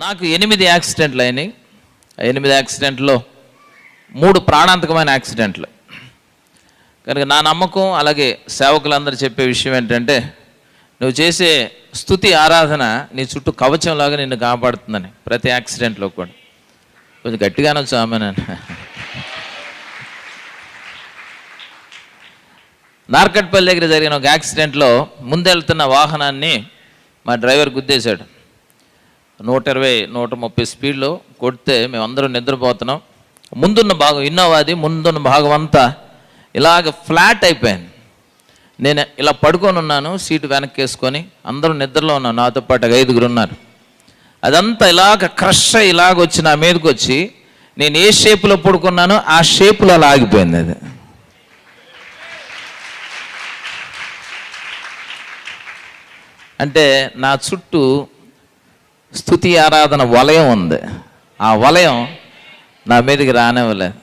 నాకు 8 యాక్సిడెంట్లు అయినాయి. 8 యాక్సిడెంట్లో 3 ప్రాణాంతకమైన యాక్సిడెంట్లు. కనుక నా నమ్మకం, అలాగే సేవకులందరూ చెప్పే విషయం ఏంటంటే, నువ్వు చేసే స్తుతి ఆరాధన నీ చుట్టూ కవచంలాగా నిన్ను కాపాడుతుందని. ప్రతి యాక్సిడెంట్లో కూడా కొంచెం గట్టిగానే వచ్చు ఆమె. నార్కట్పల్లి దగ్గర జరిగిన ఒక యాక్సిడెంట్లో ముందెళ్తున్న వాహనాన్ని మా డ్రైవర్ గుద్దేశాడు. 120-130 స్పీడ్లో కొడితే మేమందరం నిద్రపోతున్నాం. ముందున్న భాగం, ఇన్నోవాది ముందున్న భాగం అంతా ఇలాగ ఫ్లాట్ అయిపోయాను. నేను ఇలా పడుకొని ఉన్నాను, సీటు వెనక్కి వేసుకొని. అందరూ నిద్రలో ఉన్నాను, నాతో పాటు 5గురు ఉన్నారు. అదంతా ఇలాగ క్రష్ ఇలాగ వచ్చి నా మీదకి వచ్చి, నేను ఏ షేపులో పడుకున్నానో ఆ షేపులో అలా ఆగిపోయింది. అది అంటే నా చుట్టూ స్తుతి ఆరాధన వలయం ఉంది. ఆ వలయం నా మీదకి రానివ్వలేదు.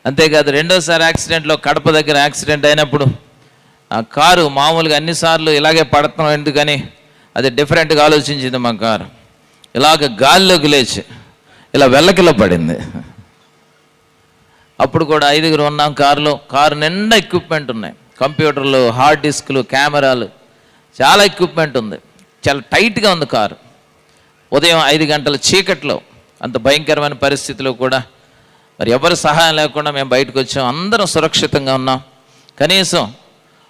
అంతేకాదు, రెండోసారి యాక్సిడెంట్లో కడప దగ్గర యాక్సిడెంట్ అయినప్పుడు ఆ కారు మామూలుగా అన్నిసార్లు ఇలాగే పడుతున్నాం ఎందుకని అది డిఫరెంట్గా ఆలోచించింది. మా కారు ఇలాగ గాల్లోకి లేచి ఇలా వెల్లకిలో పడింది. అప్పుడు కూడా 5గురు ఉన్నాం కారులో. కారు నిండా ఎక్విప్మెంట్ ఉన్నాయి, కంప్యూటర్లు, హార్డ్ డిస్క్లు, కెమెరాలు, చాలా ఎక్విప్మెంట్ ఉంది. చాలా టైట్గా ఉంది కారు. ఉదయం 5 గంటల చీకట్లో, అంత భయంకరమైన పరిస్థితిలో కూడా మరి ఎవరి సహాయం లేకుండా మేము బయటకు వచ్చాం. అందరం సురక్షితంగా ఉన్నాం. కనీసం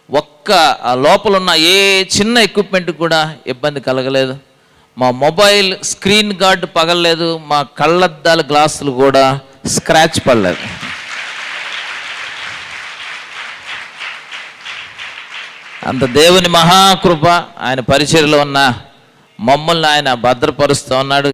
ఒక్క లోపల ఉన్న ఏ చిన్న ఎక్విప్మెంట్ కూడా ఇబ్బంది కలగలేదు. మా మొబైల్ స్క్రీన్ గార్డ్ పగలలేదు, మా కళ్ళద్దాల గ్లాసులు కూడా స్క్రాచ్ పడలేదు. అంత దేవుని మహాకృప, ఆయన పరిచర్యలో ఉన్న మమ్మల్ని ఆయన భద్రపరుస్తూ ఉన్నాడు.